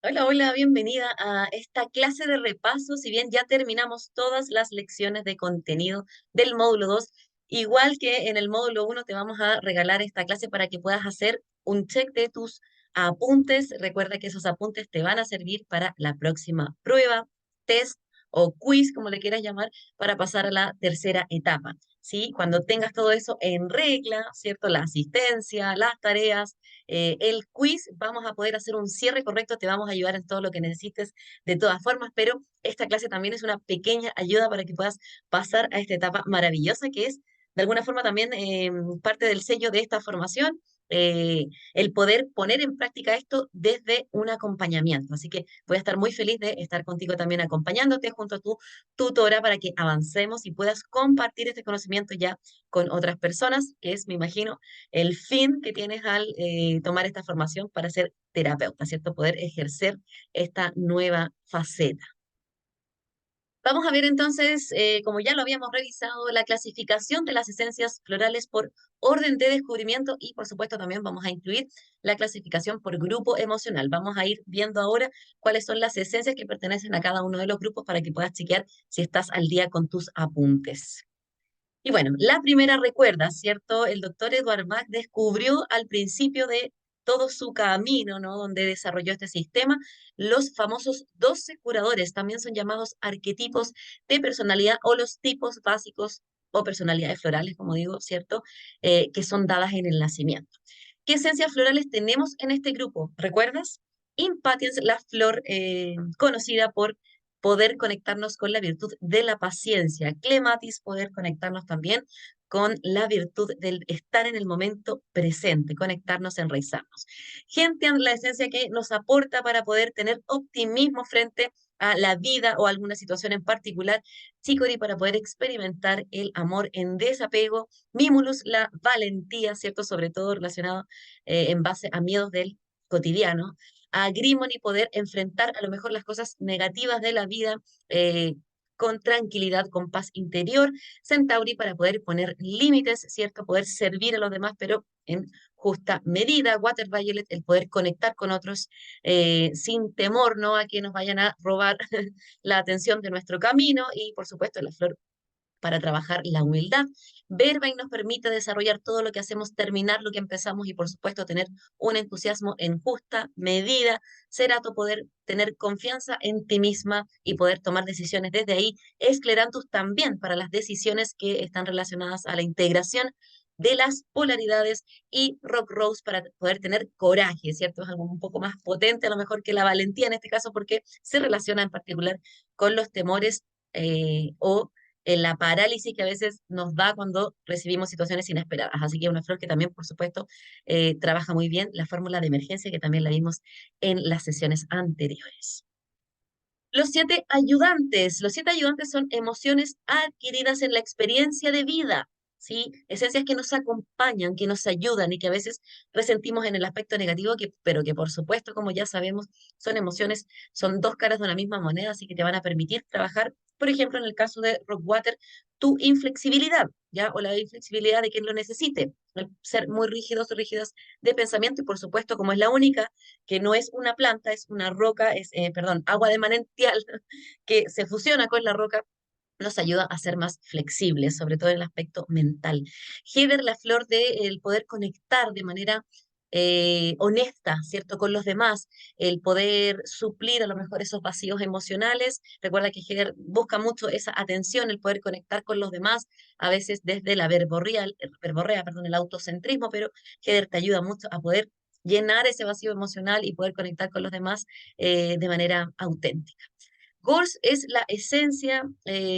Hola, hola, bienvenida a esta clase de repaso. Si bien ya terminamos todas las lecciones de contenido del módulo 2, igual que en el módulo 1 te vamos a regalar esta clase para que puedas hacer un check de tus apuntes. Recuerda que esos apuntes te van a servir para la próxima prueba, test o quiz, como le quieras llamar, para pasar a la tercera etapa. ¿Sí? Cuando tengas todo eso en regla, ¿cierto? La asistencia, las tareas, el quiz, vamos a poder hacer un cierre correcto, te vamos a ayudar en todo lo que necesites de todas formas, pero esta clase también es una pequeña ayuda para que puedas pasar a esta etapa maravillosa que es de alguna forma también parte del sello de esta formación. El poder poner en práctica esto desde un acompañamiento. Así que voy a estar muy feliz de estar contigo también acompañándote junto a tu tutora para que avancemos y puedas compartir este conocimiento ya con otras personas, que es, me imagino, el fin que tienes al tomar esta formación para ser terapeuta, ¿cierto? Poder ejercer esta nueva faceta. Vamos a ver entonces, como ya lo habíamos revisado, la clasificación de las esencias florales por orden de descubrimiento y por supuesto también vamos a incluir la clasificación por grupo emocional. Vamos a ir viendo ahora cuáles son las esencias que pertenecen a cada uno de los grupos para que puedas chequear si estás al día con tus apuntes. Y bueno, la primera recuerda, ¿cierto? El doctor Edward Bach descubrió al principio de todo su camino, ¿no? Donde desarrolló este sistema, los famosos 12 curadores, también son llamados arquetipos de personalidad o los tipos básicos o personalidades florales, como digo, ¿cierto? Que son dadas en el nacimiento. ¿Qué esencias florales tenemos en este grupo? ¿Recuerdas? Impatiens, la flor conocida por poder conectarnos con la virtud de la paciencia. Clematis, poder conectarnos también con la virtud del estar en el momento presente, conectarnos, enraizarnos. Gentian, la esencia que nos aporta para poder tener optimismo frente a la vida o alguna situación en particular. Chicory, para poder experimentar el amor en desapego. Mimulus, la valentía, ¿cierto? Sobre todo relacionado en base a miedos del cotidiano. A Grimony, poder enfrentar a lo mejor las cosas negativas de la vida eh, con tranquilidad, con paz interior. Centauri, para poder poner límites, ¿cierto? Poder servir a los demás, pero en justa medida. Water Violet, el poder conectar con otros sin temor, ¿no? A que nos vayan a robar la atención de nuestro camino. Y por supuesto, la flor para trabajar la humildad. Verba nos permite desarrollar todo lo que hacemos, terminar lo que empezamos y, por supuesto, tener un entusiasmo en justa medida. Cerato, poder tener confianza en ti misma y poder tomar decisiones desde ahí. Esclerantus también para las decisiones que están relacionadas a la integración de las polaridades y Rock Rose para poder tener coraje, ¿cierto? Es algo un poco más potente a lo mejor que la valentía en este caso porque se relaciona en particular con los temores o en la parálisis que a veces nos da cuando recibimos situaciones inesperadas. Así que una flor que también, por supuesto, trabaja muy bien la fórmula de emergencia que también la vimos en las sesiones anteriores. Los siete ayudantes son emociones adquiridas en la experiencia de vida, ¿sí? Esencias que nos acompañan, que nos ayudan y que a veces resentimos en el aspecto negativo, pero que por supuesto, como ya sabemos, son emociones, son dos caras de una misma moneda, así que te van a permitir trabajar, por ejemplo, en el caso de Rockwater, tu inflexibilidad, ¿ya? O la inflexibilidad de quien lo necesite, el ser muy rígidos o rígidas de pensamiento y por supuesto, como es la única que no es una planta, es una roca, es, perdón, agua de manantial que se fusiona con la roca, nos ayuda a ser más flexibles, sobre todo en el aspecto mental. Heather, la flor de el poder conectar de manera honesta, ¿cierto?, con los demás, el poder suplir a lo mejor esos vacíos emocionales. Recuerda que Heather busca mucho esa atención, el poder conectar con los demás, a veces desde la verborrea, perdón, el autocentrismo, pero Heather te ayuda mucho a poder llenar ese vacío emocional y poder conectar con los demás de manera auténtica. Gors es la esencia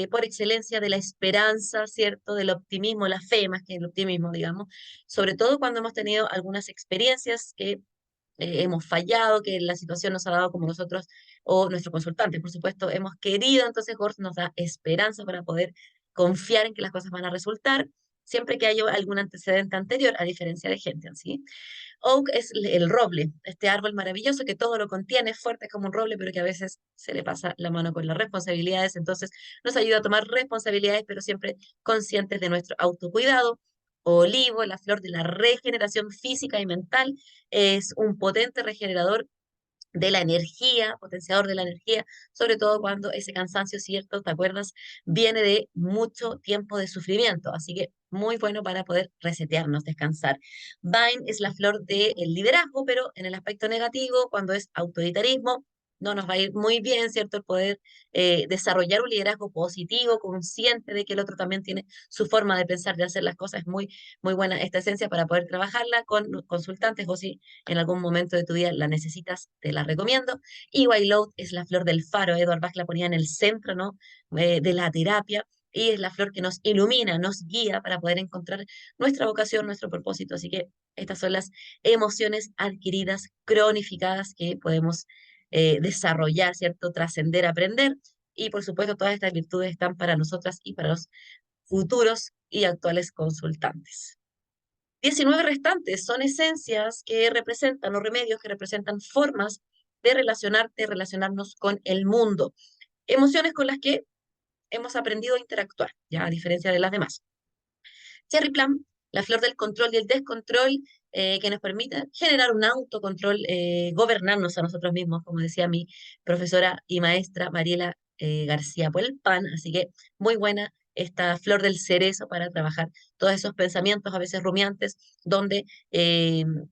por excelencia de la esperanza, ¿cierto? Del optimismo, la fe más que el optimismo, digamos, sobre todo cuando hemos tenido algunas experiencias que hemos fallado, que la situación nos ha dado como nosotros o nuestro consultante, por supuesto, hemos querido, entonces Gors nos da esperanza para poder confiar en que las cosas van a resultar, siempre que haya algún antecedente anterior, a diferencia de gente, ¿sí? Oak es el roble, este árbol maravilloso que todo lo contiene, es fuerte como un roble, pero que a veces se le pasa la mano con las responsabilidades, entonces nos ayuda a tomar responsabilidades, pero siempre conscientes de nuestro autocuidado. Olivo, la flor de la regeneración física y mental, es un potente regenerador de la energía, potenciador de la energía, sobre todo cuando ese cansancio, ¿cierto? ¿Te acuerdas? Viene de mucho tiempo de sufrimiento, así que muy bueno para poder resetearnos, descansar. Vine es la flor del liderazgo, pero en el aspecto negativo, cuando es autoritarismo, no nos va a ir muy bien, ¿cierto? El poder desarrollar un liderazgo positivo, consciente de que el otro también tiene su forma de pensar, de hacer las cosas, es muy, muy buena esta esencia para poder trabajarla con consultantes o si en algún momento de tu vida la necesitas, te la recomiendo. Y White Lotus es la flor del faro, Edward Bach la ponía en el centro, ¿no? De la terapia, y es la flor que nos ilumina, nos guía para poder encontrar nuestra vocación, nuestro propósito. Así que estas son las emociones adquiridas, cronificadas, que podemos desarrollar, ¿cierto? Trascender, aprender. Y por supuesto, todas estas virtudes están para nosotras y para los futuros y actuales consultantes. 19 restantes son esencias que representan, o remedios que representan formas de relacionarte, relacionarnos con el mundo. Emociones con las que hemos aprendido a interactuar, ya a diferencia de las demás. Cherry Plum, la flor del control y el descontrol, que nos permite generar un autocontrol, gobernarnos a nosotros mismos, como decía mi profesora y maestra Mariela García Puelpan. Así que muy buena esta flor del cerezo para trabajar todos esos pensamientos, a veces rumiantes, donde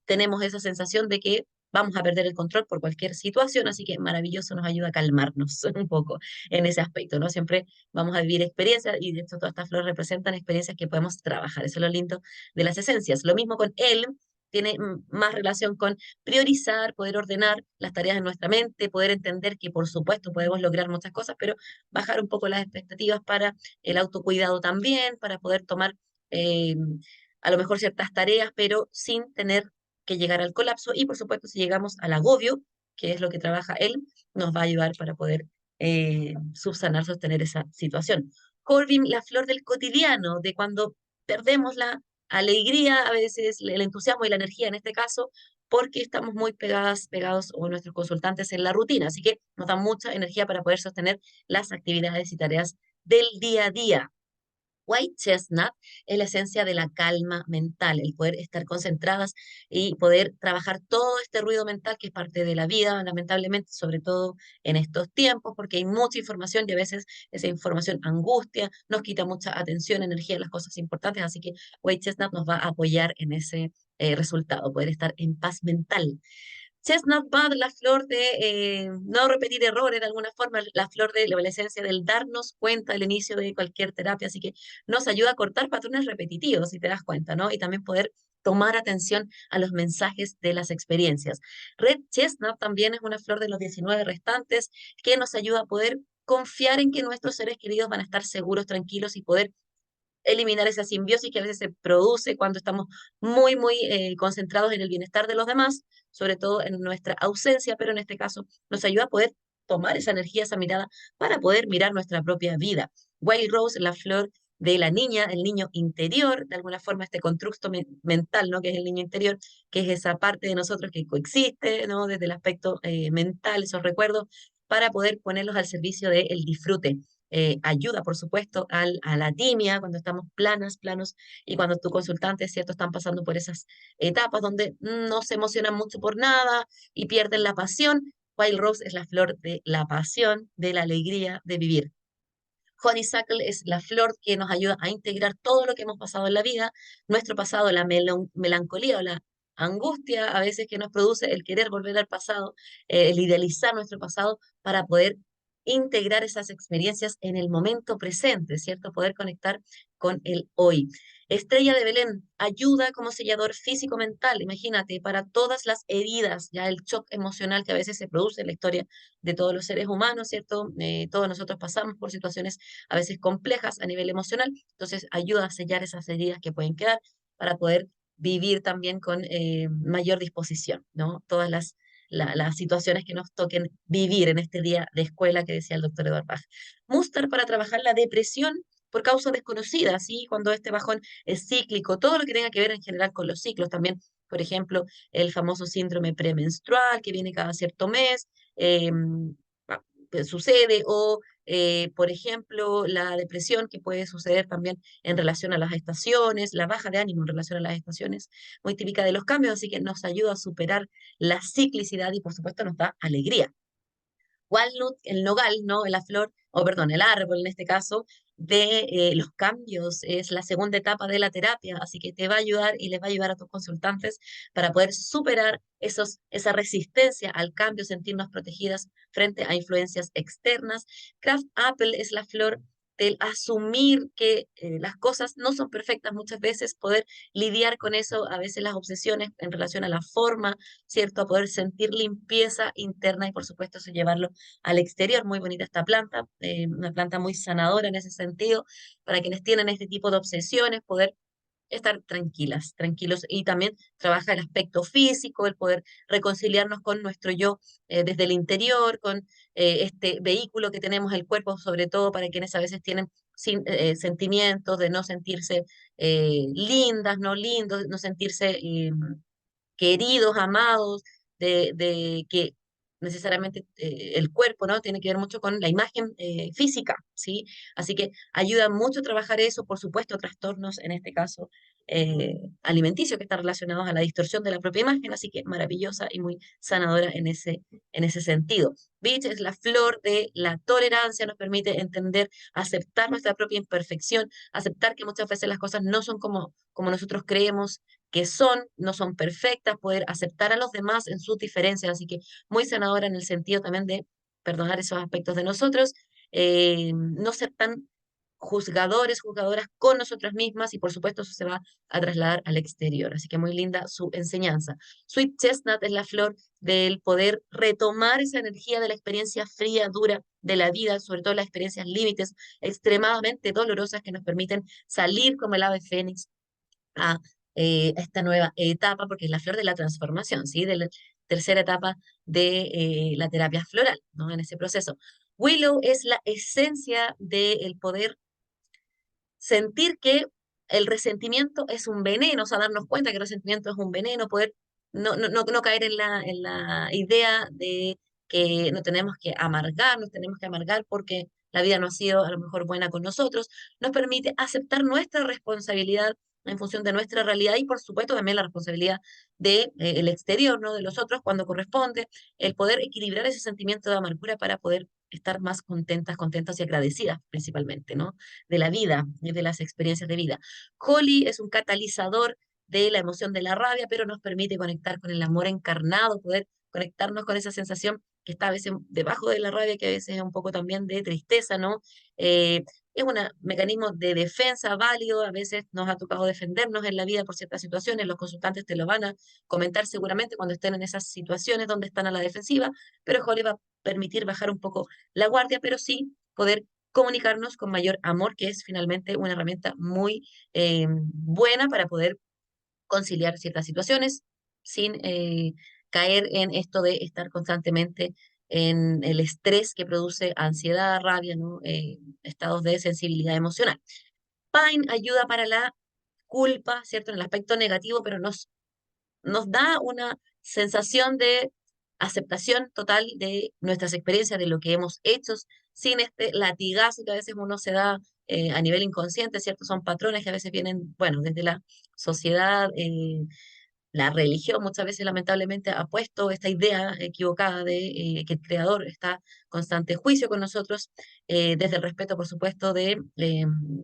tenemos esa sensación de que vamos a perder el control por cualquier situación, así que maravilloso, nos ayuda a calmarnos un poco en ese aspecto, ¿no? Siempre vamos a vivir experiencias y de hecho todas estas flores representan experiencias que podemos trabajar. Eso es lo lindo de las esencias. Lo mismo con él, tiene más relación con priorizar, poder ordenar las tareas en nuestra mente, poder entender que por supuesto podemos lograr muchas cosas, pero bajar un poco las expectativas para el autocuidado también, para poder tomar eh, a lo mejor ciertas tareas, pero sin tener que llegar al colapso. Y por supuesto, si llegamos al agobio, que es lo que trabaja él, nos va a ayudar para poder subsanar, sostener esa situación. Corbin, la flor del cotidiano, de cuando perdemos la alegría, a veces el entusiasmo y la energía en este caso, porque estamos muy pegadas, pegados o nuestros consultantes en la rutina. Así que nos da mucha energía para poder sostener las actividades y tareas del día a día. White Chestnut es la esencia de la calma mental, el poder estar concentradas y poder trabajar todo este ruido mental que es parte de la vida, lamentablemente, sobre todo en estos tiempos, porque hay mucha información y a veces esa información angustia, nos quita mucha atención, energía de las cosas importantes, así que White Chestnut nos va a apoyar en ese resultado, poder estar en paz mental. Chestnut Bud, la flor de no repetir errores de alguna forma, la flor de la esencia del darnos cuenta al inicio de cualquier terapia, así que nos ayuda a cortar patrones repetitivos, si te das cuenta, ¿no? Y también poder tomar atención a los mensajes de las experiencias. Red Chestnut también es una flor de los 19 restantes que nos ayuda a poder confiar en que nuestros seres queridos van a estar seguros, tranquilos y poder eliminar esa simbiosis que a veces se produce cuando estamos muy, muy concentrados en el bienestar de los demás, sobre todo en nuestra ausencia, pero en este caso nos ayuda a poder tomar esa energía, esa mirada, para poder mirar nuestra propia vida. Wild Rose, la flor de la niña, el niño interior, de alguna forma este constructo mental, ¿no? Que es el niño interior, que es esa parte de nosotros que coexiste, ¿no? Desde el aspecto mental, esos recuerdos, para poder ponerlos al servicio del disfrute. Ayuda, por supuesto, a la timia cuando estamos planas, planos, y cuando tu consultante, ¿cierto?, están pasando por esas etapas donde no se emocionan mucho por nada y pierden la pasión. Wild Rose es la flor de la pasión, de la alegría de vivir. Honeysuckle es la flor que nos ayuda a integrar todo lo que hemos pasado en la vida, nuestro pasado, la melancolía o la angustia a veces que nos produce el querer volver al pasado, el idealizar nuestro pasado para poder integrar esas experiencias en el momento presente, ¿cierto? Poder conectar con el hoy. Estrella de Belén ayuda como sellador físico-mental, imagínate, para todas las heridas, ya el shock emocional que a veces se produce en la historia de todos los seres humanos, ¿cierto? Todos nosotros pasamos por situaciones a veces complejas a nivel emocional, entonces ayuda a sellar esas heridas que pueden quedar para poder vivir también con mayor disposición, ¿no? Todas las situaciones que nos toquen vivir en este día de escuela que decía el doctor Eduard Bach. Mustard para trabajar la depresión por causa desconocida, ¿sí? Cuando este bajón es cíclico, todo lo que tenga que ver en general con los ciclos también, por ejemplo, el famoso síndrome premenstrual que viene cada cierto mes, sucede, o por ejemplo, la depresión que puede suceder también en relación a las estaciones, la baja de ánimo en relación a las estaciones, muy típica de los cambios, así que nos ayuda a superar la ciclicidad y por supuesto nos da alegría. Walnut, el nogal, ¿no? La flor, o perdón, el árbol en este caso, de los cambios, es la segunda etapa de la terapia, así que te va a ayudar y les va a ayudar a tus consultantes para poder superar esa resistencia al cambio, sentirnos protegidas frente a influencias externas. Craft Apple es la flor del asumir que las cosas no son perfectas muchas veces, poder lidiar con eso, a veces las obsesiones en relación a la forma, ¿cierto? A poder sentir limpieza interna y por supuesto eso llevarlo al exterior. Muy bonita esta planta, una planta muy sanadora en ese sentido, para quienes tienen este tipo de obsesiones, poder estar tranquilas, tranquilos, y también trabaja el aspecto físico, el poder reconciliarnos con nuestro yo desde el interior, con este vehículo que tenemos, el cuerpo, sobre todo para quienes a veces tienen sentimientos de no sentirse lindas, no lindos, no sentirse queridos, amados, de que necesariamente el cuerpo, ¿no? Tiene que ver mucho con la imagen física, ¿sí? Así que ayuda mucho a trabajar eso, por supuesto, trastornos, en este caso, alimenticios que están relacionados a la distorsión de la propia imagen, así que maravillosa y muy sanadora en ese sentido. Beach es la flor de la tolerancia, nos permite entender, aceptar nuestra propia imperfección, aceptar que muchas veces las cosas no son como nosotros creemos que son, no son perfectas, poder aceptar a los demás en sus diferencias, así que muy sanadora en el sentido también de perdonar esos aspectos de nosotros, no ser tan juzgadores, juzgadoras con nosotras mismas y por supuesto eso se va a trasladar al exterior, así que muy linda su enseñanza. Sweet Chestnut es la flor del poder retomar esa energía de la experiencia fría, dura de la vida, sobre todo las experiencias límites extremadamente dolorosas que nos permiten salir como el ave fénix a esta nueva etapa, porque es la flor de la transformación, ¿sí? De la tercera etapa de la terapia floral, ¿no? En ese proceso. Willow es la esencia del poder sentir que el resentimiento es un veneno, o sea, darnos cuenta que el resentimiento es un veneno, poder no caer en la idea de que no tenemos que amargar, nos tenemos que amargar porque la vida no ha sido a lo mejor buena con nosotros, nos permite aceptar nuestra responsabilidad en función de nuestra realidad y por supuesto también la responsabilidad de el exterior, ¿no? De los otros cuando corresponde, el poder equilibrar ese sentimiento de amargura para poder estar más contentas, contentas y agradecidas principalmente, ¿no? De la vida y de las experiencias de vida. Holly es un catalizador de la emoción de la rabia, pero nos permite conectar con el amor encarnado, poder conectarnos con esa sensación que está a veces debajo de la rabia, que a veces es un poco también de tristeza, ¿no? Es un mecanismo de defensa válido, a veces nos ha tocado defendernos en la vida por ciertas situaciones, los consultantes te lo van a comentar seguramente cuando estén en esas situaciones donde están a la defensiva, pero Holly va a permitir bajar un poco la guardia, pero sí poder comunicarnos con mayor amor, que es finalmente una herramienta muy buena para poder conciliar ciertas situaciones sin caer en esto de estar constantemente en el estrés que produce ansiedad, rabia, ¿no? Estados de sensibilidad emocional. Pine ayuda para la culpa, ¿cierto? En el aspecto negativo, pero nos da una sensación de aceptación total de nuestras experiencias, de lo que hemos hecho, sin este latigazo que a veces uno se da a nivel inconsciente, ¿cierto? Son patrones que a veces vienen, bueno, desde la sociedad, la religión muchas veces lamentablemente ha puesto esta idea equivocada de que el creador está en constante juicio con nosotros, desde el respeto, por supuesto, de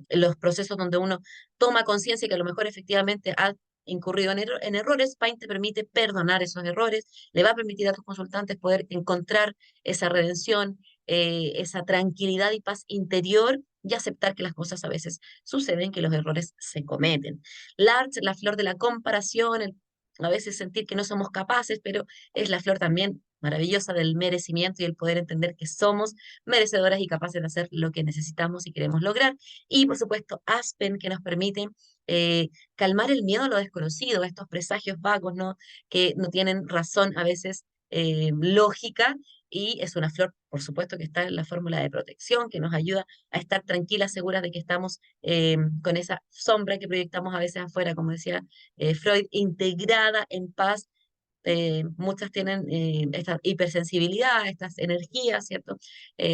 los procesos donde uno toma conciencia que a lo mejor efectivamente ha incurrido en errores. Paint te permite perdonar esos errores, le va a permitir a tus consultantes poder encontrar esa redención, esa tranquilidad y paz interior y aceptar que las cosas a veces suceden, que los errores se cometen. Larch, la flor de la comparación, a veces sentir que no somos capaces, pero es la flor también maravillosa del merecimiento y el poder entender que somos merecedoras y capaces de hacer lo que necesitamos y queremos lograr. Y por supuesto, Aspen, que nos permite calmar el miedo a lo desconocido, a estos presagios vagos, ¿no? Que no tienen razón a veces lógica. Y es una flor, por supuesto, que está en la fórmula de protección, que nos ayuda a estar tranquilas, seguras de que estamos con esa sombra que proyectamos a veces afuera, como decía Freud, integrada en paz muchas tienen esta hipersensibilidad, estas energías, ¿cierto?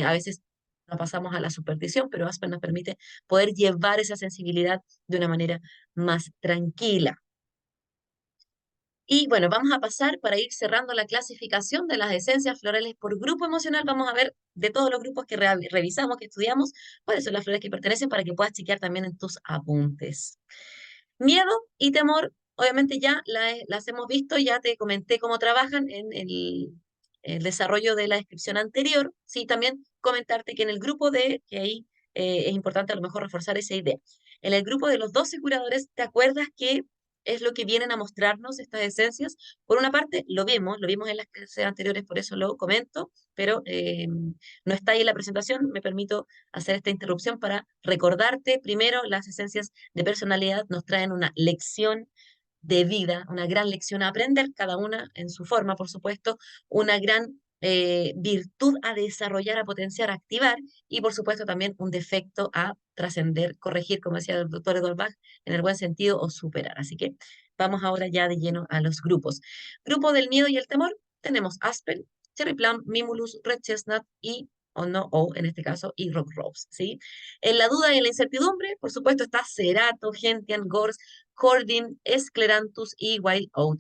A veces nos pasamos a la superstición, pero Aspen nos permite poder llevar esa sensibilidad de una manera más tranquila. Y bueno, vamos a pasar para ir cerrando la clasificación de las esencias florales por grupo emocional. Vamos a ver de todos los grupos que revisamos, que estudiamos, cuáles son las flores que pertenecen para que puedas chequear también en tus apuntes. Miedo y temor, obviamente ya las hemos visto, ya te comenté cómo trabajan en el desarrollo de la descripción anterior. Sí, también comentarte que en el grupo de, que ahí es importante a lo mejor reforzar esa idea. En el grupo de los 12 curadores, ¿te acuerdas que es lo que vienen a mostrarnos estas esencias? Por una parte, lo vimos en las clases anteriores, por eso lo comento, pero no está ahí en la presentación. Me permito hacer esta interrupción para recordarte primero las esencias de personalidad nos traen una lección de vida, una gran lección a aprender, cada una en su forma, por supuesto, una gran virtud a desarrollar, a potenciar, a activar, y por supuesto también un defecto a trascender, corregir, como decía el doctor Edward Bach, en el buen sentido, o superar. Así que vamos ahora ya de lleno a los grupos. Grupo del miedo y el temor, tenemos Aspen, Cherry Plum, Mimulus, Red Chestnut y o no, o en este caso, y Rock Rose, ¿sí? En la duda y en la incertidumbre, por supuesto, está Cerato, Gentian, Gorse, Cordin, Escleranthus y Wild Oat.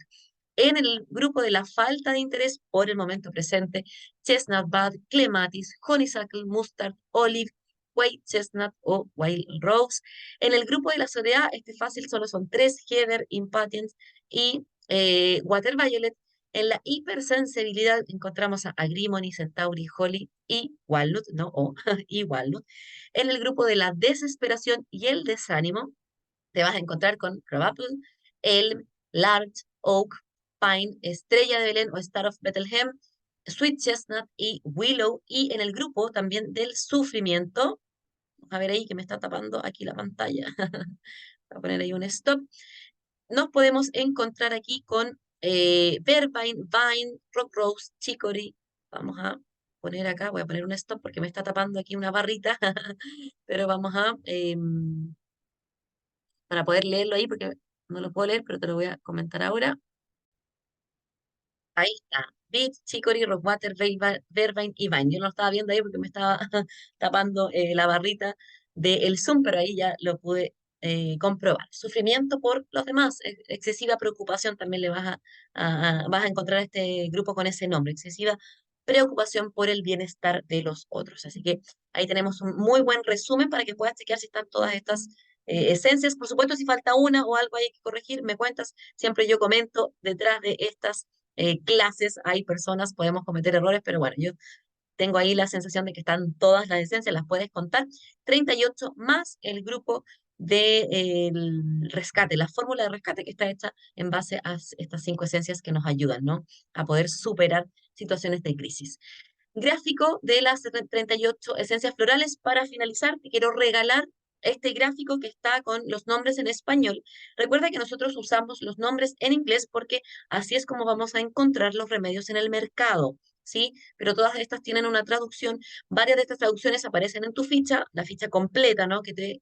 En el grupo de la falta de interés por el momento presente, Chestnut Bud, Clematis, Honeysuckle, Mustard, Olive, White Chestnut o Wild Rose. En el grupo de la soledad, este fácil, solo son tres, Heather, Impatience y Water Violet. En la hipersensibilidad encontramos a Agrimony, Centauri, Holly y Walnut, ¿no? O y Walnut. En el grupo de la desesperación y el desánimo, te vas a encontrar con Crabapple, Elm, Larch, Oak, Pine, Estrella de Belén o Star of Bethlehem, Sweet Chestnut y Willow. Y en el grupo también del sufrimiento, vamos a ver ahí que me está tapando aquí la pantalla. Voy a poner ahí un stop. Nos podemos encontrar aquí con Verbine, Vine, Rock Rose, Chicory. Vamos a poner acá, voy a poner un stop porque me está tapando aquí una barrita, pero vamos a para poder leerlo ahí, porque no lo puedo leer, pero te lo voy a comentar ahora. Ahí está. Beach, Chicory, Rockwater, Vervine y Vine. Yo no lo estaba viendo ahí porque me estaba tapando la barrita del Zoom, pero ahí ya lo pude comprobar. Sufrimiento por los demás, excesiva preocupación también le vas a encontrar a este grupo con ese nombre, excesiva preocupación por el bienestar de los otros. Así que ahí tenemos un muy buen resumen para que puedas chequear si están todas estas esencias. Por supuesto, si falta una o algo hay que corregir, me cuentas. Siempre yo comento detrás de estas clases, hay personas, podemos cometer errores, pero bueno, yo tengo ahí la sensación de que están todas las esencias, las puedes contar. 38 más el grupo del rescate, la fórmula de rescate que está hecha en base a estas 5 esencias que nos ayudan, ¿no? A poder superar situaciones de crisis. Gráfico de las 38 esencias florales. Para finalizar, te quiero regalar este gráfico que está con los nombres en español. Recuerda que nosotros usamos los nombres en inglés porque así es como vamos a encontrar los remedios en el mercado, ¿sí? Pero todas estas tienen una traducción. Varias de estas traducciones aparecen en tu ficha, la ficha completa, ¿no? Que te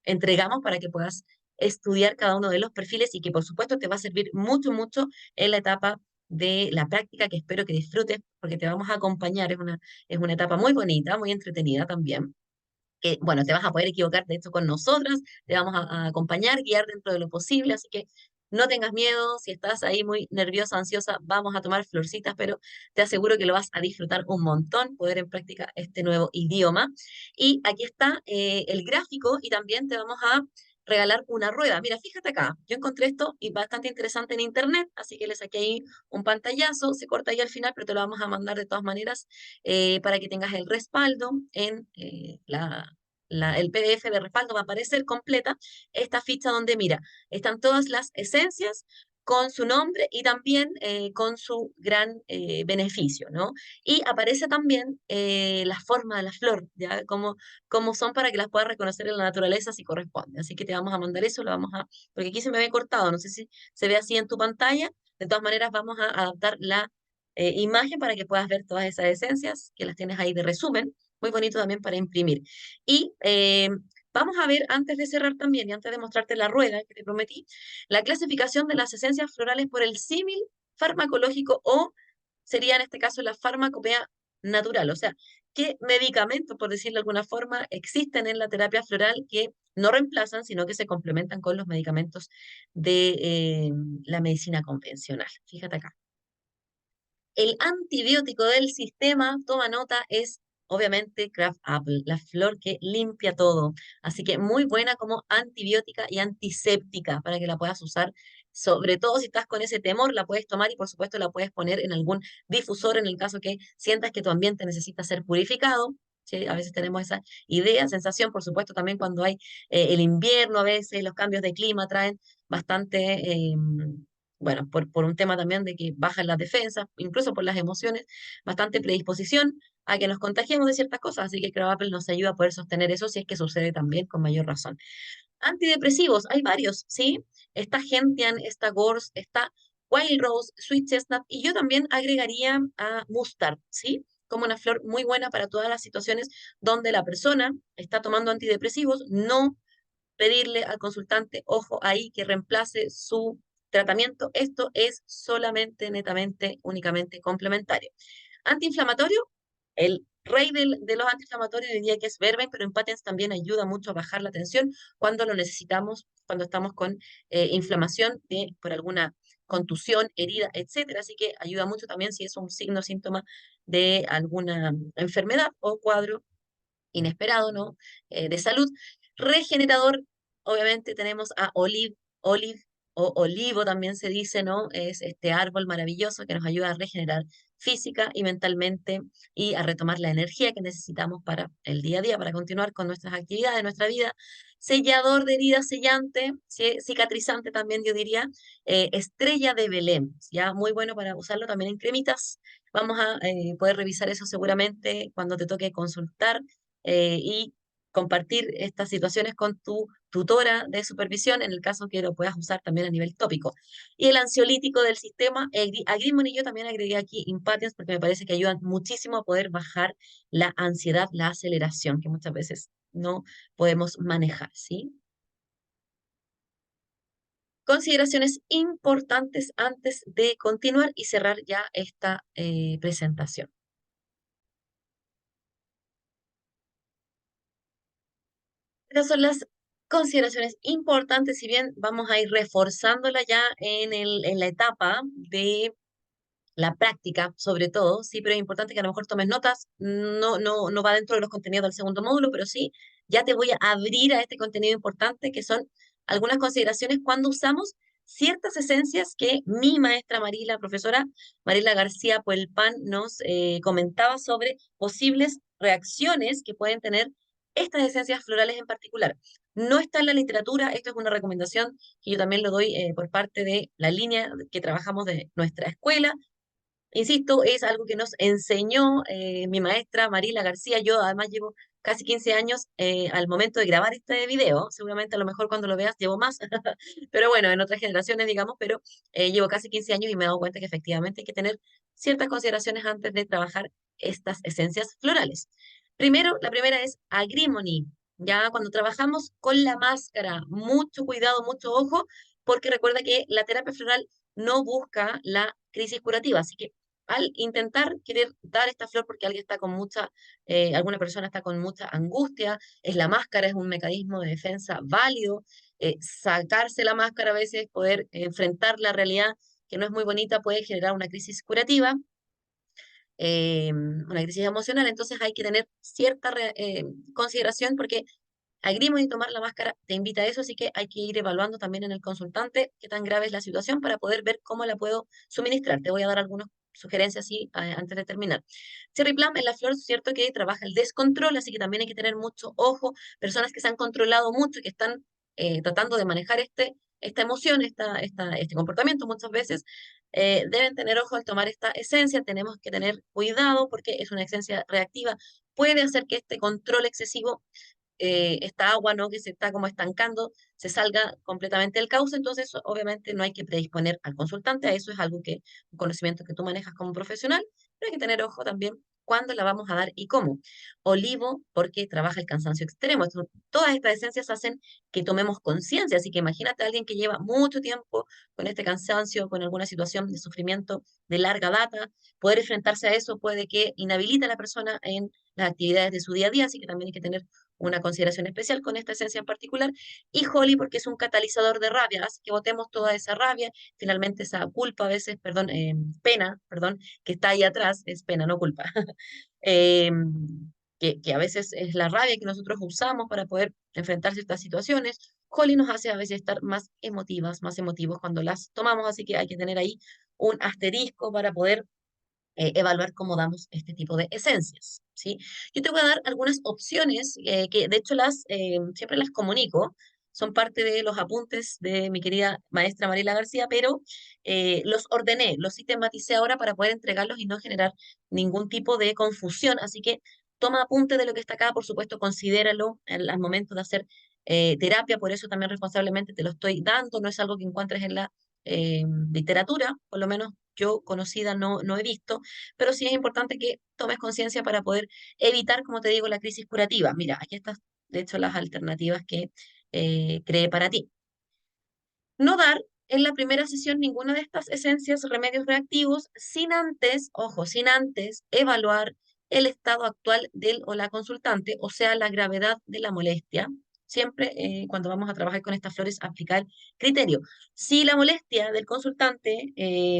entregamos para que puedas estudiar cada uno de los perfiles y que por supuesto te va a servir mucho, mucho en la etapa de la práctica que espero que disfrutes porque te vamos a acompañar. Es una etapa muy bonita, muy entretenida también. Que, bueno, te vas a poder equivocar de hecho con nosotras, te vamos a acompañar, guiar dentro de lo posible, así que no tengas miedo, si estás ahí muy nerviosa, ansiosa, vamos a tomar florcitas, pero te aseguro que lo vas a disfrutar un montón, poder en práctica este nuevo idioma. Y aquí está el gráfico y también te vamos a regalar una rueda. Mira, fíjate acá, yo encontré esto y bastante interesante en internet, así que le saqué ahí un pantallazo, se corta ahí al final, pero te lo vamos a mandar de todas maneras para que tengas el respaldo en el PDF de respaldo. Va a aparecer completa esta ficha donde, mira, están todas las esencias con su nombre y también con su gran beneficio, ¿no? Y aparece también la forma de la flor, ¿ya? Cómo son para que las puedas reconocer en la naturaleza si corresponde. Así que te vamos a mandar eso, porque aquí se me ve cortado, no sé si se ve así en tu pantalla. De todas maneras, vamos a adaptar la imagen para que puedas ver todas esas esencias, que las tienes ahí de resumen. Muy bonito también para imprimir. Y Vamos a ver, antes de cerrar también y antes de mostrarte la rueda que te prometí, la clasificación de las esencias florales por el símil farmacológico o sería en este caso la farmacopea natural, o sea, qué medicamentos, por decirlo de alguna forma, existen en la terapia floral que no reemplazan, sino que se complementan con los medicamentos de la medicina convencional. Fíjate acá. El antibiótico del sistema, toma nota, es obviamente Crab Apple, la flor que limpia todo. Así que muy buena como antibiótica y antiséptica para que la puedas usar. Sobre todo si estás con ese temor, la puedes tomar y por supuesto la puedes poner en algún difusor en el caso que sientas que tu ambiente necesita ser purificado. Sí, a veces tenemos esa idea, sensación, por supuesto, también cuando hay el invierno, a veces los cambios de clima traen bastante bueno, por un tema también de que bajan las defensas, incluso por las emociones, bastante predisposición a que nos contagiemos de ciertas cosas, así que Crab Apple nos ayuda a poder sostener eso si es que sucede también con mayor razón. Antidepresivos, hay varios, ¿sí? Está Gentian, está Gorse, está Wild Rose, Sweet Chestnut, y yo también agregaría a Mustard, ¿sí? Como una flor muy buena para todas las situaciones donde la persona está tomando antidepresivos, no pedirle al consultante, ojo ahí, que reemplace su tratamiento. Esto es solamente, netamente, únicamente complementario. Antiinflamatorio, el rey de los antiinflamatorios diría que es Verben, pero Impatiens también ayuda mucho a bajar la tensión cuando lo necesitamos, cuando estamos con inflamación por alguna contusión, herida, etcétera. Así que ayuda mucho también si es un signo, síntoma de alguna enfermedad o cuadro inesperado, ¿no? De salud. Regenerador, obviamente tenemos a Olive o olivo también se dice, ¿no? Es este árbol maravilloso que nos ayuda a regenerar física y mentalmente y a retomar la energía que necesitamos para el día a día, para continuar con nuestras actividades, nuestra vida. Sellador de heridas, sellante, cicatrizante también yo diría, estrella de Belén, ya muy bueno para usarlo también en cremitas. Vamos a poder revisar eso seguramente cuando te toque consultar y compartir estas situaciones con tu tutora de supervisión en el caso que lo puedas usar también a nivel tópico. Y el ansiolítico del sistema, Agrimon y yo también agregué aquí Impatiens porque me parece que ayudan muchísimo a poder bajar la ansiedad, la aceleración que muchas veces no podemos manejar, ¿sí? Consideraciones importantes antes de continuar y cerrar ya esta presentación. Estas son las consideraciones importantes, si bien vamos a ir reforzándola ya en la etapa de la práctica, sobre todo, sí, pero es importante que a lo mejor tomes notas, no va dentro de los contenidos del segundo módulo, pero sí, ya te voy a abrir a este contenido importante, que son algunas consideraciones cuando usamos ciertas esencias que mi maestra Marila, profesora Marila García Puelpán, nos comentaba sobre posibles reacciones que pueden tener estas esencias florales en particular. No está en la literatura, esto es una recomendación que yo también lo doy por parte de la línea que trabajamos de nuestra escuela. Insisto, es algo que nos enseñó mi maestra Marila García. Yo además llevo casi 15 años al momento de grabar este video. Seguramente a lo mejor cuando lo veas llevo más, pero bueno, en otras generaciones, digamos, pero llevo casi 15 años y me he dado cuenta que efectivamente hay que tener ciertas consideraciones antes de trabajar estas esencias florales. Primero, la primera es agrimony. Ya cuando trabajamos con la máscara, mucho cuidado, mucho ojo, porque recuerda que la terapia floral no busca la crisis curativa, así que al intentar querer dar esta flor porque alguien está con mucha, alguna persona está con mucha angustia, es la máscara, es un mecanismo de defensa válido, sacarse la máscara a veces, poder enfrentar la realidad que no es muy bonita, puede generar una crisis curativa, una crisis emocional, entonces hay que tener cierta consideración porque agrimos y tomar la máscara te invita a eso, así que hay que ir evaluando también en el consultante qué tan grave es la situación para poder ver cómo la puedo suministrar. Te voy a dar algunas sugerencias así antes de terminar. Cherry Plum es la flor, cierto que trabaja el descontrol, así que también hay que tener mucho ojo. Personas que se han controlado mucho y que están tratando de manejar esta emoción, este comportamiento muchas veces, deben tener ojo al tomar esta esencia. Tenemos que tener cuidado porque es una esencia reactiva. Puede hacer que este control excesivo esta agua, ¿no? Que se está como estancando, se salga completamente del cauce, entonces obviamente no hay que predisponer al consultante a eso, es algo que, un conocimiento que tú manejas como profesional, pero hay que tener ojo también cuándo la vamos a dar y cómo. Olivo, porque trabaja el cansancio extremo. Todas estas esencias hacen que tomemos conciencia, así que imagínate a alguien que lleva mucho tiempo con este cansancio, con alguna situación de sufrimiento de larga data, poder enfrentarse a eso puede que inhabilite a la persona en las actividades de su día a día, así que también hay que tener una consideración especial con esta esencia en particular. Y Holly, porque es un catalizador de rabia, hace que botemos toda esa rabia, finalmente esa culpa a veces, perdón, pena, perdón, que está ahí atrás, es pena, no culpa. eh, que a veces es la rabia que nosotros usamos para poder enfrentar ciertas situaciones. Holly nos hace a veces estar más emotivas, más emotivos cuando las tomamos, así que hay que tener ahí un asterisco para poder evaluar cómo damos este tipo de esencias, ¿sí? Yo te voy a dar algunas opciones que de hecho siempre las comunico, son parte de los apuntes de mi querida maestra Mariela García, pero los ordené, los sistematicé ahora para poder entregarlos y no generar ningún tipo de confusión, así que toma apunte de lo que está acá, por supuesto, considéralo al momento de hacer terapia, por eso también responsablemente te lo estoy dando, no es algo que encuentres en la literatura, por lo menos yo conocida no he visto, pero sí es importante que tomes conciencia para poder evitar, como te digo, la crisis curativa. Mira, aquí están, de hecho, las alternativas que creé para ti. No dar en la primera sesión ninguna de estas esencias, remedios reactivos, sin antes, ojo, sin antes evaluar el estado actual del o la consultante, o sea, la gravedad de la molestia. Siempre cuando vamos a trabajar con estas flores, aplicar criterio. Si la molestia del consultante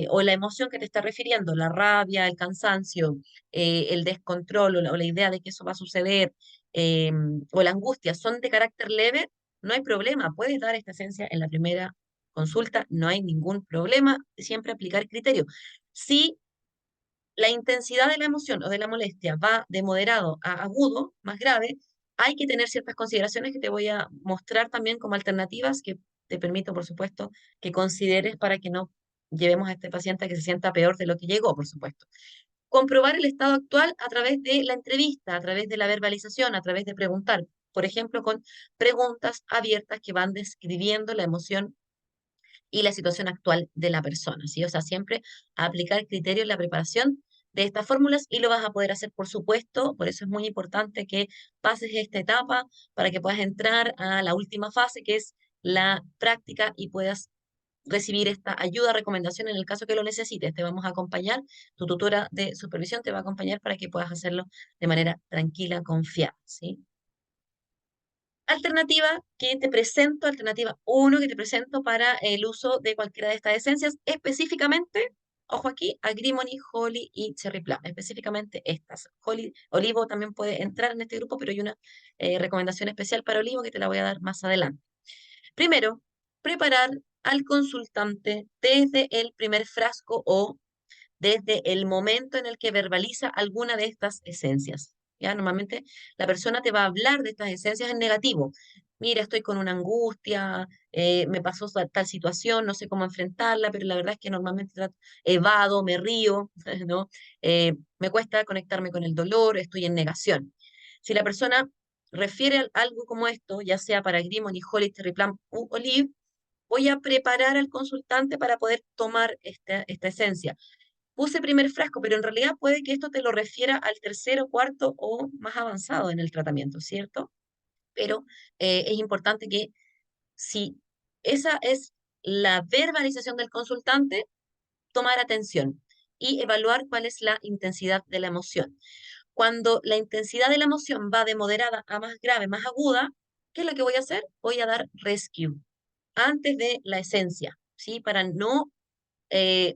o la emoción que te está refiriendo, la rabia, el cansancio, el descontrol o la idea de que eso va a suceder, eh, o la angustia son de carácter leve, no hay problema, puedes dar esta esencia en la primera consulta, no hay ningún problema, siempre aplicar criterio. Si la intensidad de la emoción o de la molestia va de moderado a agudo, más grave, hay que tener ciertas consideraciones que te voy a mostrar también como alternativas que te permito, por supuesto, que consideres para que no llevemos a este paciente a que se sienta peor de lo que llegó, por supuesto. Comprobar el estado actual a través de la entrevista, a través de la verbalización, a través de preguntar, por ejemplo, con preguntas abiertas que van describiendo la emoción y la situación actual de la persona, ¿sí? O sea, siempre aplicar criterios en la preparación de estas fórmulas y lo vas a poder hacer, por supuesto, por eso es muy importante que pases esta etapa para que puedas entrar a la última fase, que es la práctica y puedas recibir esta ayuda, recomendación en el caso que lo necesites. Te vamos a acompañar, tu tutora de supervisión te va a acompañar para que puedas hacerlo de manera tranquila, confiada, ¿sí? Alternativa que te presento, alternativa uno que te presento para el uso de cualquiera de estas esencias, específicamente, ojo aquí, Agrimony, Holly y Cherry Plum, específicamente estas. Holly, Olivo también puede entrar en este grupo, pero hay una recomendación especial para Olivo que te la voy a dar más adelante. Primero, preparar al consultante desde el primer frasco o desde el momento en el que verbaliza alguna de estas esencias. ¿Ya? Normalmente la persona te va a hablar de estas esencias en negativo. Mira, estoy con una angustia, me pasó tal situación, no sé cómo enfrentarla, pero la verdad es que normalmente evado, me río, ¿no? Me cuesta conectarme con el dolor, estoy en negación. Si la persona refiere a algo como esto, ya sea para Grimon y Holly, Terry Plum u Olive, voy a preparar al consultante para poder tomar esta esencia. Puse primer frasco, pero en realidad puede que esto te lo refiera al tercero, cuarto o más avanzado en el tratamiento, ¿cierto? Pero es importante que si esa es la verbalización del consultante, tomar atención y evaluar cuál es la intensidad de la emoción. Cuando la intensidad de la emoción va de moderada a más grave, más aguda, ¿qué es lo que voy a hacer? Voy a dar rescue antes de la esencia, ¿sí? Para no eh,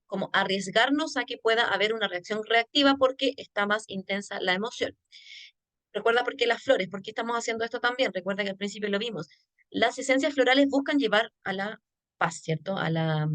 como arriesgarnos a que pueda haber una reacción reactiva porque está más intensa la emoción. Recuerda por qué las flores, por qué estamos haciendo esto también. Recuerda que al principio lo vimos. Las esencias florales buscan llevar a la paz, ¿cierto? A la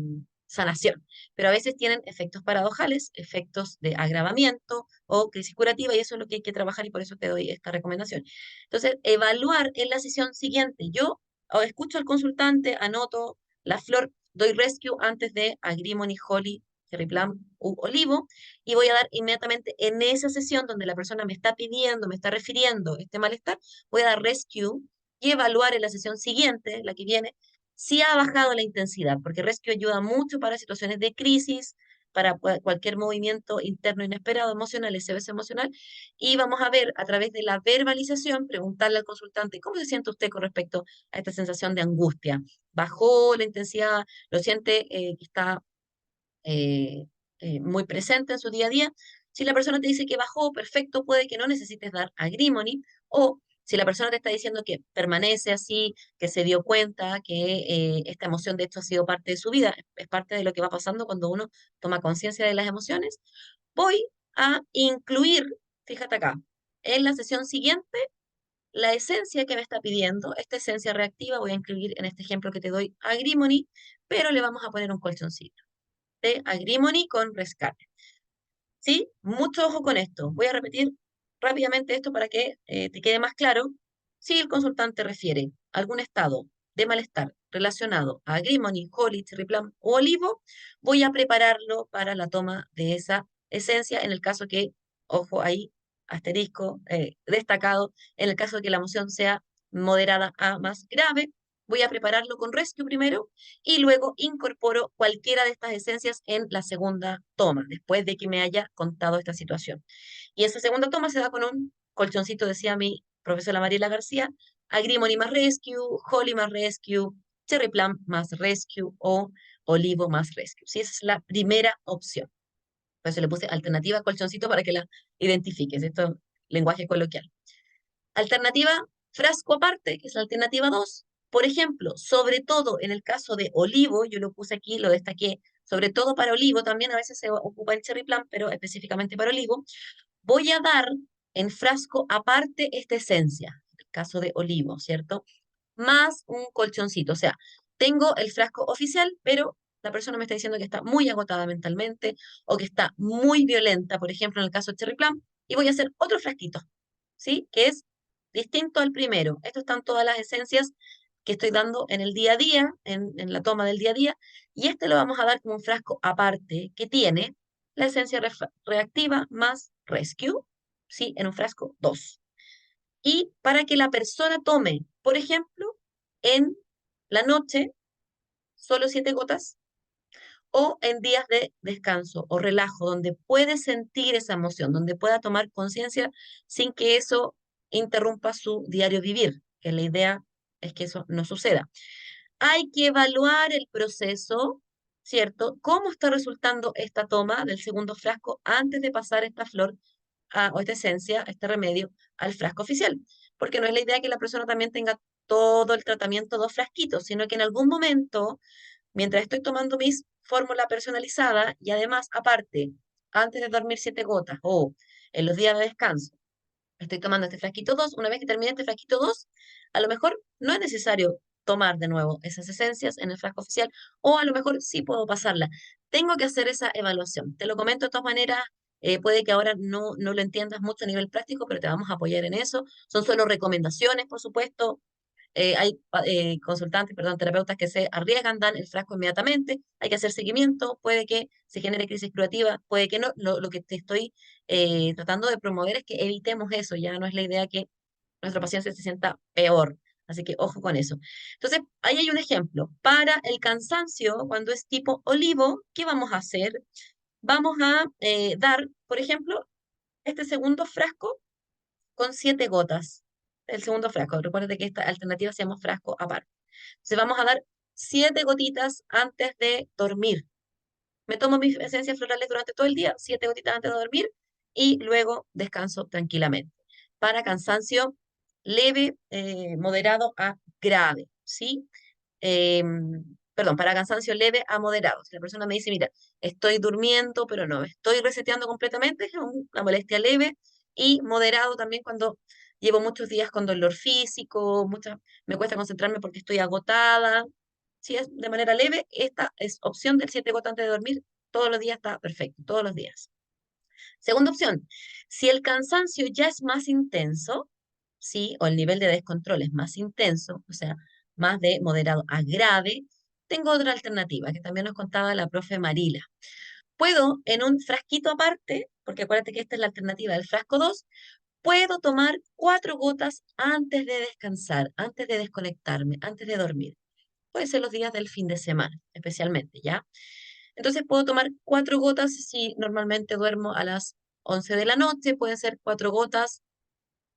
sanación, pero a veces tienen efectos paradojales, efectos de agravamiento o crisis curativa y eso es lo que hay que trabajar y por eso te doy esta recomendación. Entonces, evaluar en la sesión siguiente. Yo escucho al consultante, anoto la flor, doy rescue antes de Agrimony, Holly, Cherry Plum u Olivo y voy a dar inmediatamente en esa sesión donde la persona me está pidiendo, me está refiriendo este malestar, voy a dar rescue y evaluar en la sesión siguiente, la que viene, si ha bajado la intensidad, porque rescue ayuda mucho para situaciones de crisis, para cualquier movimiento interno inesperado emocional, SOS emocional, y vamos a ver a través de la verbalización, preguntarle al consultante, ¿cómo se siente usted con respecto a esta sensación de angustia? ¿Bajó la intensidad? ¿Lo siente que está eh, muy presente en su día a día? Si la persona te dice que bajó, perfecto, puede que no necesites dar agrimony, o si la persona te está diciendo que permanece así, que se dio cuenta que esta emoción de hecho ha sido parte de su vida, es parte de lo que va pasando cuando uno toma conciencia de las emociones, voy a incluir, fíjate acá, en la sesión siguiente, la esencia que me está pidiendo, esta esencia reactiva, voy a incluir en este ejemplo que te doy agrimony, pero le vamos a poner un colchoncito de agrimony con rescate. ¿Sí? Mucho ojo con esto. Voy a repetir rápidamente esto para que te quede más claro. Si el consultante refiere a algún estado de malestar relacionado a agrimony, holly, cherry plum o olivo, voy a prepararlo para la toma de esa esencia en el caso que, ojo ahí, asterisco, destacado, en el caso de que la emoción sea moderada a más grave, voy a prepararlo con rescue primero y luego incorporo cualquiera de estas esencias en la segunda toma, después de que me haya contado esta situación. Y esa segunda toma se da con un colchoncito, decía mi profesora Mariela García, Agrimony más Rescue, Holly más Rescue, Cherry Plum más Rescue o Olivo más Rescue. Sí, esa es la primera opción. Por eso le puse alternativa colchoncito para que la identifiques. Esto es lenguaje coloquial. Alternativa frasco aparte, que es la alternativa 2. Por ejemplo, sobre todo en el caso de olivo, yo lo puse aquí, lo destaqué, sobre todo para olivo, también a veces se ocupa el cherry plum, pero específicamente para olivo, voy a dar en frasco aparte esta esencia, en el caso de olivo, ¿cierto? Más un colchoncito, o sea, tengo el frasco oficial, pero la persona me está diciendo que está muy agotada mentalmente o que está muy violenta, por ejemplo, en el caso de cherry plum, y voy a hacer otro frasquito, ¿sí? Que es distinto al primero. Estas están todas las esencias que estoy dando en el día a día, en la toma del día a día, y este lo vamos a dar como un frasco aparte que tiene la esencia reactiva más rescue, ¿sí? En un frasco 2. Y para que la persona tome, por ejemplo, en la noche, solo 7 gotas, o en días de descanso o relajo, donde puede sentir esa emoción, donde pueda tomar conciencia sin que eso interrumpa su diario vivir, que la idea es que eso no suceda. Hay que evaluar el proceso, ¿cierto? ¿Cómo está resultando esta toma del segundo frasco antes de pasar esta flor o esta esencia, este remedio, al frasco oficial? Porque no es la idea que la persona también tenga todo el tratamiento dos frasquitos, sino que en algún momento mientras estoy tomando mi fórmula personalizada y además, aparte, antes de dormir 7 gotas o en los días de descanso, estoy tomando este frasquito 2. Una vez que termine este frasquito 2, a lo mejor no es necesario tomar de nuevo esas esencias en el frasco oficial o a lo mejor sí puedo pasarla. Tengo que hacer esa evaluación. Te lo comento de todas maneras. Puede que ahora no lo entiendas mucho a nivel práctico, pero te vamos a apoyar en eso. Son solo recomendaciones, por supuesto. Hay consultantes, perdón, terapeutas que se arriesgan, dan el frasco inmediatamente, hay que hacer seguimiento, puede que se genere crisis creativa, puede que no. Lo que te estoy tratando de promover es que evitemos eso, ya no es la idea que nuestro paciente se sienta peor. Así que ojo con eso. Entonces, ahí hay un ejemplo. Para el cansancio, cuando es tipo olivo, ¿qué vamos a hacer? Vamos a dar, por ejemplo, este segundo frasco con 7 gotas. El segundo frasco. Recuerda que esta alternativa se llama frasco aparte. Entonces vamos a dar 7 gotitas antes de dormir. Me tomo mis esencias florales durante todo el día, 7 gotitas antes de dormir y luego descanso tranquilamente. Para cansancio leve, moderado a grave, ¿sí? Perdón, para cansancio leve a moderado. Si la persona me dice, mira, estoy durmiendo, pero no, estoy reseteando completamente, es una molestia leve y moderado también cuando llevo muchos días con dolor físico, me cuesta concentrarme porque estoy agotada. Si es de manera leve, esta es opción del 7 gotas antes de dormir. Todos los días está perfecto, todos los días. Segunda opción, si el cansancio ya es más intenso, ¿sí? O el nivel de descontrol es más intenso, o sea, más de moderado a grave, tengo otra alternativa que también nos contaba la profe Marila. Puedo, en un frasquito aparte, porque acuérdate que esta es la alternativa del frasco 2, puedo tomar 4 gotas antes de descansar, antes de desconectarme, antes de dormir. Puede ser los días del fin de semana, especialmente, ¿ya? Entonces puedo tomar 4 gotas si normalmente duermo a las 11 de la noche, pueden ser 4 gotas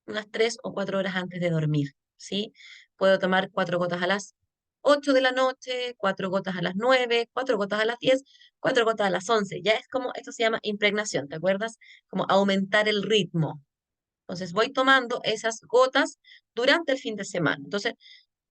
unas 3 o 4 horas antes de dormir, ¿sí? Puedo tomar 4 gotas a las 8 de la noche, 4 gotas a las 9, 4 gotas a las 10, 4 gotas a las 11. Ya es como, esto se llama impregnación, ¿te acuerdas? Como aumentar el ritmo. Entonces voy tomando esas gotas durante el fin de semana. Entonces,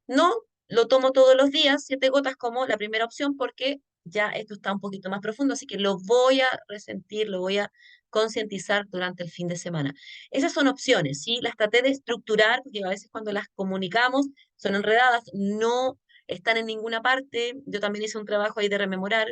no lo tomo todos los días, 7 gotas como la primera opción, porque ya esto está un poquito más profundo, así que lo voy a resentir, lo voy a concientizar durante el fin de semana. Esas son opciones, ¿sí? Las traté de estructurar, porque a veces cuando las comunicamos son enredadas, no están en ninguna parte. Yo también hice un trabajo ahí de rememorar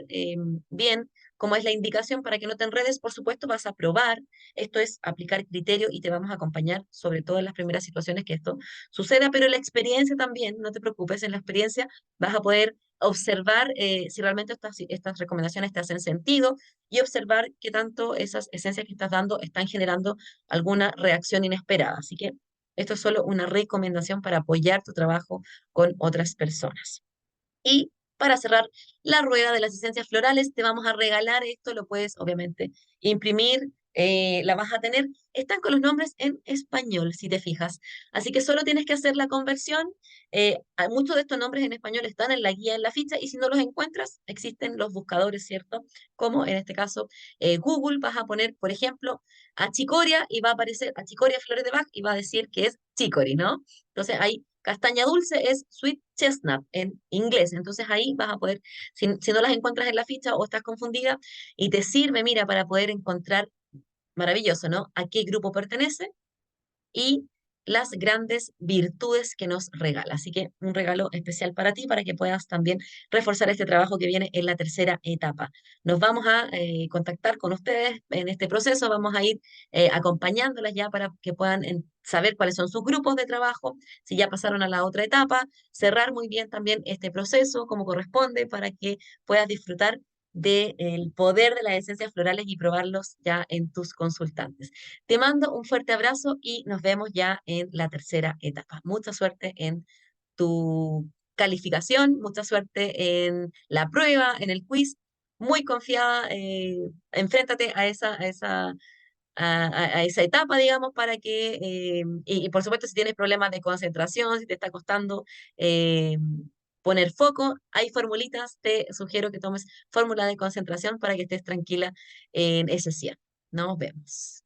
bien cómo es la indicación para que no te enredes. Por supuesto, vas a probar. Esto es aplicar criterio y te vamos a acompañar, sobre todo en las primeras situaciones que esto suceda, pero en la experiencia también, no te preocupes, en la experiencia vas a poder observar si realmente estas recomendaciones te hacen sentido y observar qué tanto esas esencias que estás dando están generando alguna reacción inesperada. Así que esto es solo una recomendación para apoyar tu trabajo con otras personas. Y para cerrar la rueda de las esencias florales, te vamos a regalar esto, lo puedes obviamente imprimir, la vas a tener. Están con los nombres en español, si te fijas. Así que solo tienes que hacer la conversión. Muchos de estos nombres en español están en la guía, en la ficha, y si no los encuentras, existen los buscadores, ¿cierto? Como en este caso Google, vas a poner, por ejemplo, achicoria y va a aparecer achicoria flores de Bach y va a decir que es chicory, ¿no? Entonces ahí castaña dulce es sweet chestnut en inglés. Entonces ahí vas a poder, si no las encuentras en la ficha o estás confundida, y te sirve, mira, para poder encontrar, maravilloso, ¿no? A qué grupo pertenece y las grandes virtudes que nos regala. Así que un regalo especial para ti, para que puedas también reforzar este trabajo que viene en la tercera etapa. Nos vamos a contactar con ustedes en este proceso, vamos a ir acompañándolas ya para que puedan saber cuáles son sus grupos de trabajo, si ya pasaron a la otra etapa, cerrar muy bien también este proceso como corresponde para que puedas disfrutar del poder de las esencias florales y probarlos ya en tus consultantes. Te mando un fuerte abrazo y nos vemos ya en la tercera etapa. Mucha suerte en tu calificación, mucha suerte en la prueba, en el quiz. Muy confiada, enfréntate a esa etapa, digamos, para que, y por supuesto, si tienes problemas de concentración, si te está costando eh, poner foco, hay formulitas, te sugiero que tomes fórmula de concentración para que estés tranquila en ese cierre. Nos vemos.